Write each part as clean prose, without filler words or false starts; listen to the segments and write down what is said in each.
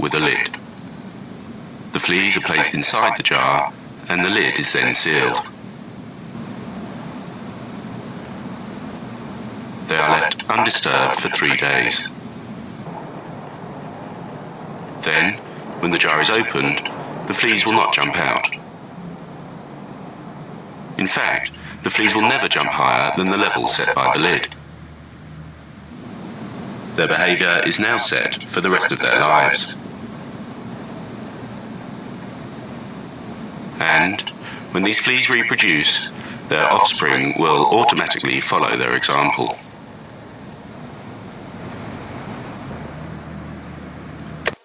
with a lid. The fleas are placed inside the jar and the lid is then sealed. They are left undisturbed for 3 days. Then, when the jar is opened, the fleas will not jump out. In fact, the fleas will never jump higher than the level set by the lid. Their behaviour is now set for the rest of their lives. And, when these fleas reproduce, their offspring will automatically follow their example.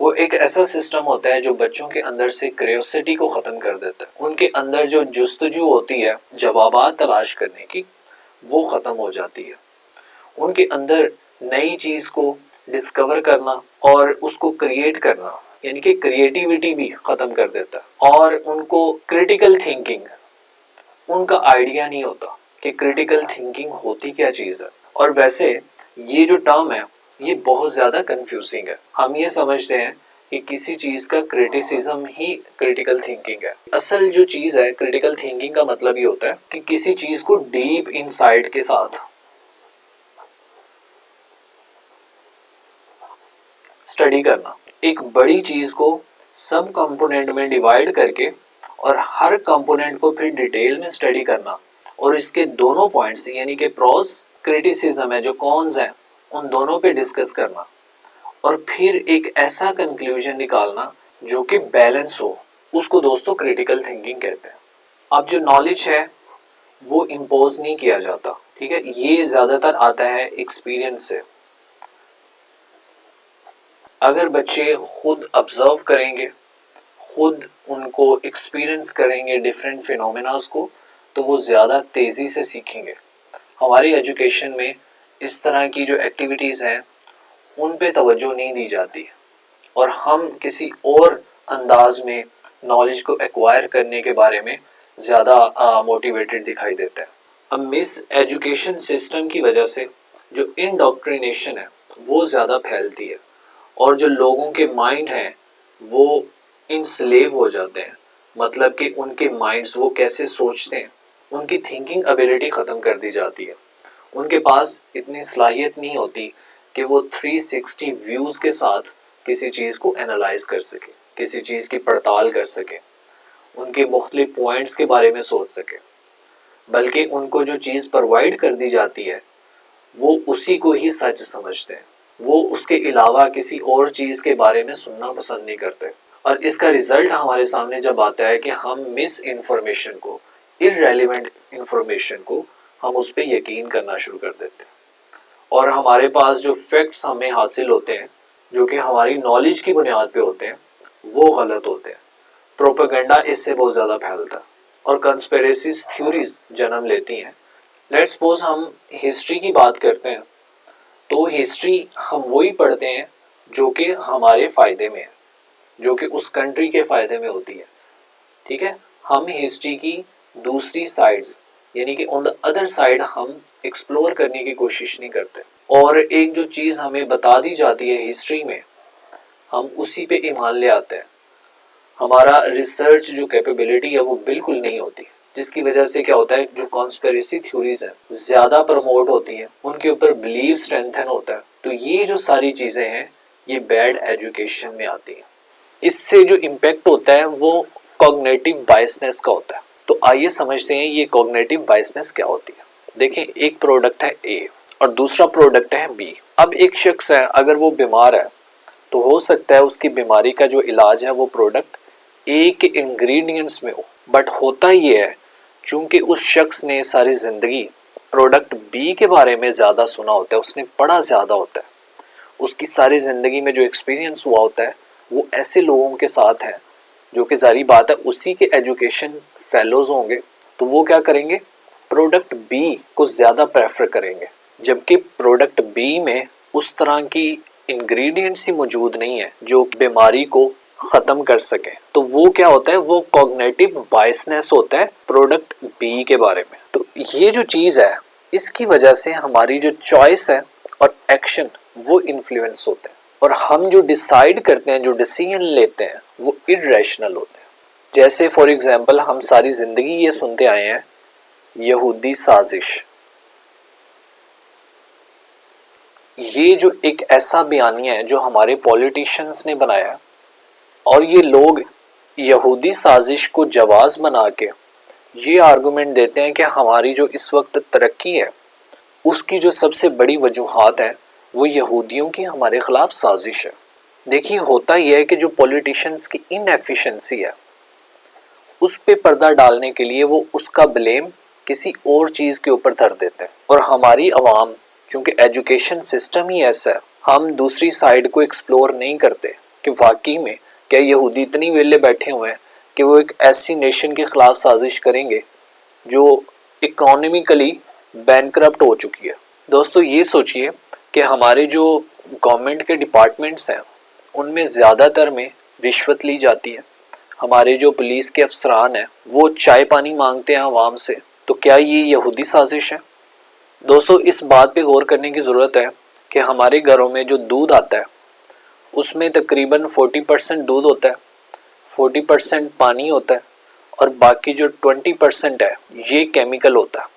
وہ ایک ایسا system ہوتا ہے جو بچوں کے اندر سے curiosity کو ختم کر دیتا ہے. ان کے اندر جو جستجو ہوتی ہے جوابات تلاش کرنے کی وہ ختم ہو جاتی ہے. ان کے اندر نئی چیز کو ڈسکور کرنا اور اس کو کریٹ کرنا یعنی کہ کریٹیوٹی بھی ختم کر دیتا ہے. اور ان کو کریٹیکل تھنکنگ ان کا آئیڈیا نہیں ہوتا کہ کریٹیکل تھنکنگ ہوتی کیا چیز ہے. اور ویسے یہ جو ٹرم ہے یہ بہت زیادہ کنفیوزنگ ہے. ہم یہ سمجھتے ہیں کہ کسی چیز کا کریٹیسزم ہی کریٹیکل تھنکنگ ہے. اصل جو چیز ہے کریٹیکل تھنکنگ کا مطلب یہ ہوتا ہے کہ کسی چیز کو ڈیپ انسائٹ کے ساتھ اسٹڈی کرنا. ایک بڑی چیز کو سب کمپوننٹ میں ڈیوائیڈ کر کے اور ہر کمپوننٹ کو پھر ڈیٹیل میں اسٹڈی کرنا اور اس کے دونوں پوائنٹس یعنی کہ پروز کریٹیسزم ہے جو کونز ہیں ان دونوں پہ ڈسکس کرنا اور پھر ایک ایسا کنکلوژن نکالنا جو کہ بیلنس ہو. اس کو دوستوں کریٹیکل تھنکنگ کہتے ہیں. اب جو نالج ہے وہ امپوز نہیں کیا جاتا. ٹھیک ہے, یہ زیادہ تر آتا ہے ایکسپیرئنس سے. اگر بچے خود آبزرو کریں گے, خود ان کو ایکسپیرئنس کریں گے ڈیفرنٹ فینومیناز کو, تو وہ زیادہ تیزی سے سیکھیں گے. ہماری ایجوکیشن میں اس طرح کی جو ایکٹیویٹیز ہیں ان پہ توجہ نہیں دی جاتی اور ہم کسی اور انداز میں نالج کو ایکوائر کرنے کے بارے میں زیادہ موٹیویٹڈ دکھائی دیتا ہے. اب مس ایجوکیشن سسٹم کی وجہ سے جو انڈاکٹرینیشن ہے وہ زیادہ پھیلتی ہے اور جو لوگوں کے مائنڈ ہیں وہ انسلیو ہو جاتے ہیں. مطلب کہ ان کے مائنڈز وہ کیسے سوچتے ہیں, ان کی تھنکنگ ایبیلٹی ختم کر دی جاتی ہے. ان کے پاس اتنی صلاحیت نہیں ہوتی کہ وہ 360 ویوز کے ساتھ کسی چیز کو انالائز کر سکے, کسی چیز کی پڑتال کر سکے, ان کے مختلف پوائنٹس کے بارے میں سوچ سکے. بلکہ ان کو جو چیز پرووائڈ کر دی جاتی ہے وہ اسی کو ہی سچ سمجھتے ہیں. وہ اس کے علاوہ کسی اور چیز کے بارے میں سننا پسند نہیں کرتے. اور اس کا ریزلٹ ہمارے سامنے جب آتا ہے کہ ہم مس انفارمیشن کو, irrelevant انفارمیشن کو ہم اس پہ یقین کرنا شروع کر دیتے ہیں. اور ہمارے پاس جو فیکٹس ہمیں حاصل ہوتے ہیں جو کہ ہماری نالج کی بنیاد پہ ہوتے ہیں وہ غلط ہوتے ہیں. پروپیگنڈا اس سے بہت زیادہ پھیلتا اور کنسپیریسیز تھیوریز جنم لیتی ہیں. لیٹس سپوز ہم ہسٹری کی بات کرتے ہیں تو ہسٹری ہم وہی پڑھتے ہیں جو کہ ہمارے فائدے میں ہے, جو کہ اس کنٹری کے فائدے میں ہوتی ہے. ٹھیک ہے, ہم ہسٹری کی دوسری سائڈز یعنی کہ آن دا ادر سائڈ ہم ایکسپلور کرنے کی کوشش نہیں کرتے. اور ایک جو چیز ہمیں بتا دی جاتی ہے ہسٹری میں ہم اسی پہ ایمان لے آتے ہیں. ہمارا ریسرچ جو کیپیبلٹی ہے وہ بالکل نہیں ہوتی, جس کی وجہ سے کیا ہوتا ہے جو کانسپیریسی تھیوریز ہیں زیادہ پروموٹ ہوتی ہیں, ان کے اوپر بلیو اسٹرینتھن ہوتا ہے. تو یہ جو ساری چیزیں ہیں یہ بیڈ ایجوکیشن میں آتی ہیں. اس سے جو امپیکٹ ہوتا ہے وہ کوگنیٹو بائسنس کا ہوتا ہے. تو آئیے سمجھتے ہیں یہ کوگنیٹو بائسنس کیا ہوتی ہے. دیکھیں, ایک پروڈکٹ ہے اے اور دوسرا پروڈکٹ ہے بی. اب ایک شخص ہے, اگر وہ بیمار ہے تو ہو سکتا ہے اس کی بیماری کا جو علاج ہے وہ پروڈکٹ اے کے انگریڈینٹس میں ہو. بٹ ہوتا یہ ہے چونکہ اس شخص نے ساری زندگی پروڈکٹ بی کے بارے میں زیادہ سنا ہوتا ہے, اس نے پڑھا زیادہ ہوتا ہے, اس کی ساری زندگی میں جو ایکسپیرینس ہوا ہوتا ہے وہ ایسے لوگوں کے ساتھ ہے جو کہ ظاہری بات ہے اسی کے ایجوکیشن فیلوز ہوں گے, تو وہ کیا کریں گے پروڈکٹ بی کو زیادہ پریفر کریں گے. جبکہ پروڈکٹ بی میں اس طرح کی انگریڈینٹس ہی موجود نہیں ہے جو بیماری کو ختم کر سکے. تو وہ کیا ہوتا ہے, وہ کوگنیٹو بائسنس ہوتا ہے پروڈکٹ بی کے بارے میں. تو یہ جو چیز ہے اس کی وجہ سے ہماری جو چوائس ہے اور ایکشن وہ انفلوئنس ہوتے ہیں, اور ہم جو ڈیسائیڈ کرتے ہیں, جو ڈیسیژن لیتے ہیں وہ irrational ہوتے ہیں. جیسے فار ایگزامپل ہم ساری زندگی یہ سنتے آئے ہیں یہودی سازش. یہ جو ایک ایسا بیانیہ ہے جو ہمارے پولیٹیشنز نے بنایا, اور یہ لوگ یہودی سازش کو جواز بنا کے یہ آرگومنٹ دیتے ہیں کہ ہماری جو اس وقت ترقی ہے اس کی جو سب سے بڑی وجوہات ہیں وہ یہودیوں کی ہمارے خلاف سازش ہے. دیکھیے, ہوتا یہ ہے کہ جو پولیٹیشنز کی ان ایفیشنسی ہے اس پہ پردہ ڈالنے کے لیے وہ اس کا بلیم کسی اور چیز کے اوپر دھر دیتے ہیں. اور ہماری عوام چونکہ ایجوکیشن سسٹم ہی ایسا ہے, ہم دوسری سائڈ کو ایکسپلور نہیں کرتے کہ واقعی میں کیا یہودی اتنی ویلے بیٹھے ہوئے ہیں کہ وہ ایک ایسی نیشن کے خلاف سازش کریں گے جو اکنامکلی بینکرپٹ ہو چکی ہے. دوستو یہ سوچئے کہ ہمارے جو گورنمنٹ کے ڈپارٹمنٹس ہیں ان میں زیادہ تر میں رشوت لی جاتی ہے. ہمارے جو پولیس کے افسران ہیں وہ چائے پانی مانگتے ہیں عوام سے. تو کیا یہ یہودی سازش ہے؟ دوستو اس بات پہ غور کرنے کی ضرورت ہے کہ ہمارے گھروں میں جو دودھ آتا ہے اس میں تقریباً 40% دودھ ہوتا ہے، 40% پانی ہوتا ہے، اور باقی جو 20% ہے یہ کیمیکل ہوتا ہے.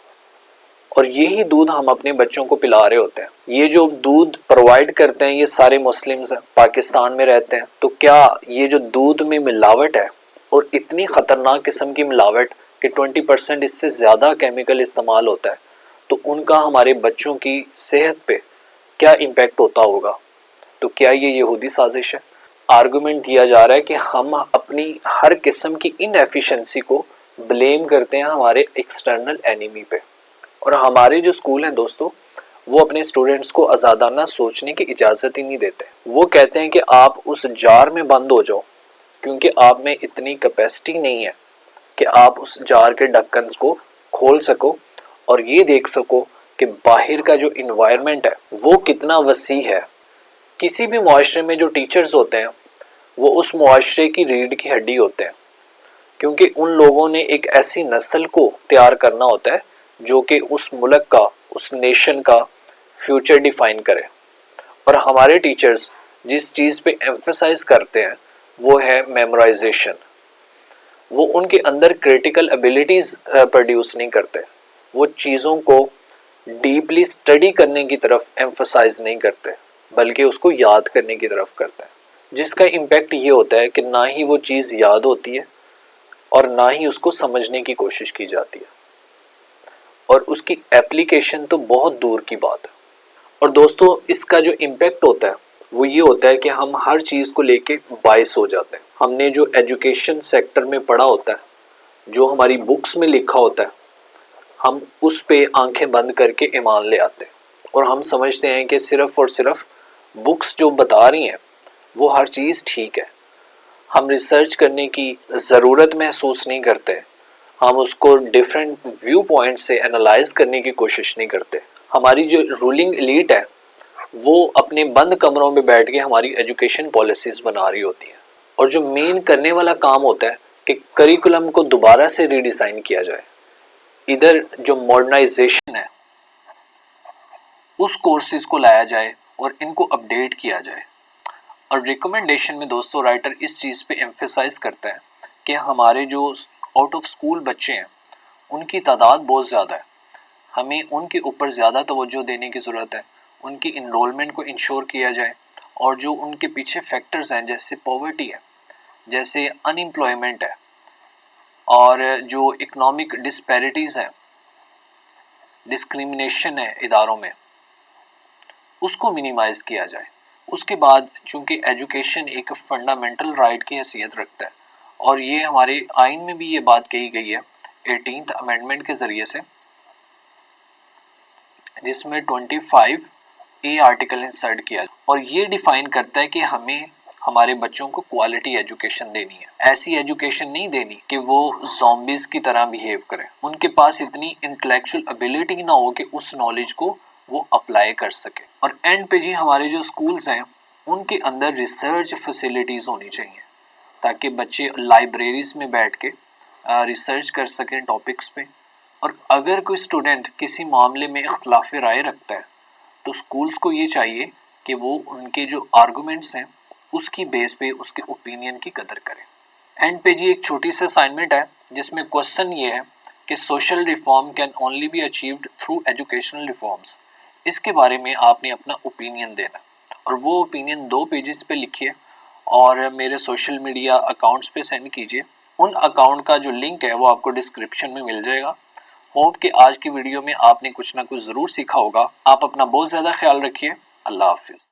اور یہی دودھ ہم اپنے بچوں کو پلا رہے ہوتے ہیں. یہ جو دودھ پرووائڈ کرتے ہیں یہ سارے مسلمز ہیں، پاکستان میں رہتے ہیں. تو کیا یہ جو دودھ میں ملاوٹ ہے اور اتنی خطرناک قسم کی ملاوٹ کہ 20% اس سے زیادہ کیمیکل استعمال ہوتا ہے، تو ان کا ہمارے بچوں کی صحت پہ کیا امپیکٹ ہوتا ہوگا؟ تو کیا یہ یہودی سازش ہے؟ آرگومنٹ دیا جا رہا ہے کہ ہم اپنی ہر قسم کی ان ایفیشنسی کو بلیم کرتے ہیں ہمارے ایکسٹرنل اینیمی پہ. اور ہمارے جو اسکول ہیں دوستو وہ اپنے اسٹوڈنٹس کو آزادانہ سوچنے کی اجازت ہی نہیں دیتے. وہ کہتے ہیں کہ آپ اس جار میں بند ہو جاؤ کیونکہ آپ میں اتنی کیپیسٹی نہیں ہے کہ آپ اس جار کے ڈھکن کو کھول سکو اور یہ دیکھ سکو کہ باہر کا جو انوائرمنٹ ہے وہ کتنا وسیع ہے. کسی بھی معاشرے میں جو ٹیچرز ہوتے ہیں وہ اس معاشرے کی ریڑھ کی ہڈی ہوتے ہیں، کیونکہ ان لوگوں نے ایک ایسی نسل کو تیار کرنا ہوتا ہے جو کہ اس ملک کا، اس نیشن کا فیوچر ڈیفائن کرے. اور ہمارے ٹیچرز جس چیز پہ ایمفسائز کرتے ہیں وہ ہے میمورائزیشن. وہ ان کے اندر کریٹیکل ایبیلٹیز پروڈیوس نہیں کرتے، وہ چیزوں کو ڈیپلی اسٹڈی کرنے کی طرف ایمفسائز نہیں کرتے بلکہ اس کو یاد کرنے کی طرف کرتے ہیں، جس کا امپیکٹ یہ ہوتا ہے کہ نہ ہی وہ چیز یاد ہوتی ہے اور نہ ہی اس کو سمجھنے کی کوشش کی جاتی ہے، اور اس کی ایپلیکیشن تو بہت دور کی بات ہے. اور دوستو اس کا جو امپیکٹ ہوتا ہے وہ یہ ہوتا ہے کہ ہم ہر چیز کو لے کے باعث ہو جاتے ہیں. ہم نے جو ایجوکیشن سیکٹر میں پڑھا ہوتا ہے، جو ہماری بکس میں لکھا ہوتا ہے، ہم اس پہ آنکھیں بند کر کے ایمان لے آتے ہیں اور ہم سمجھتے ہیں کہ صرف اور صرف بکس جو بتا رہی ہیں وہ ہر چیز ٹھیک ہے. ہم ریسرچ کرنے کی ضرورت محسوس نہیں کرتے، ہم اس کو ڈیفرنٹ ویو پوائنٹ سے انالائز کرنے کی کوشش نہیں کرتے. ہماری جو رولنگ ایلیٹ ہے وہ اپنے بند کمروں میں بیٹھ کے ہماری ایجوکیشن پالیسیز بنا رہی ہوتی ہیں، اور جو مین کرنے والا کام ہوتا ہے کہ کریکولم کو دوبارہ سے ری ڈیزائن کیا جائے. ادھر جو ماڈرنائزیشن ہے اس کورسز کو لایا جائے اور ان کو اپڈیٹ کیا جائے. اور ریکمنڈیشن میں دوستو رائٹر اس چیز پہ ایمفیسائز کرتا ہے کہ ہمارے جو آؤٹ آف اسکول بچے ہیں ان کی تعداد بہت زیادہ ہے، ہمیں ان کے اوپر زیادہ توجہ دینے کی ضرورت ہے. ان کی انرولمنٹ کو انشور کیا جائے، اور جو ان کے پیچھے فیکٹرز ہیں جیسے پاورٹی ہے، جیسے ان امپلائمنٹ ہے، اور جو اکنامک ڈسپیرٹیز ہیں، ڈسکریمنیشن ہے اداروں میں، اس کو منیمائز کیا جائے. اس کے بعد چونکہ ایجوکیشن ایک فنڈامنٹل رائٹ کی حیثیت رکھتا ہے، اور یہ ہمارے آئین میں بھی یہ بات کہی گئی ہے 18th امینڈمنٹ کے ذریعے سے، جس میں 25A آرٹیکل انسرٹ کیا، اور یہ ڈیفائن کرتا ہے کہ ہمیں ہمارے بچوں کو کوالٹی ایجوکیشن دینی ہے. ایسی ایجوکیشن نہیں دینی کہ وہ زومبیز کی طرح بیہیو کریں، ان کے پاس اتنی انٹلیکچوئل ابیلٹی نہ ہو کہ اس نالج کو وہ اپلائی کر سکے. اور اینڈ پہ جی ہمارے جو اسکولز ہیں ان کے اندر ریسرچ فیسلٹیز ہونی چاہیے تاکہ بچے لائبریریز میں بیٹھ کے ریسرچ کر سکیں ٹاپکس پہ. اور اگر کوئی اسٹوڈنٹ کسی معاملے میں اختلاف رائے رکھتا ہے تو اسکولز کو یہ چاہیے کہ وہ ان کے جو آرگومنٹس ہیں اس کی بیس پہ اس کے اوپینین کی قدر کریں. اینڈ پہ جی ایک چھوٹی سی اسائنمنٹ ہے جس میں کوسچن یہ ہے کہ social reform can only be achieved through educational reforms. اس کے بارے میں آپ نے اپنا اوپینین دینا، اور وہ اوپینین 2 پیجز پہ لکھیے اور میرے سوشل میڈیا اکاؤنٹس پہ سینڈ کیجیے. ان اکاؤنٹ کا جو لنک ہے وہ آپ کو ڈسکرپشن میں مل جائے گا. ہوپ کہ آج کی ویڈیو میں آپ نے کچھ نہ کچھ ضرور سیکھا ہوگا. آپ اپنا بہت زیادہ خیال رکھیے. اللہ حافظ.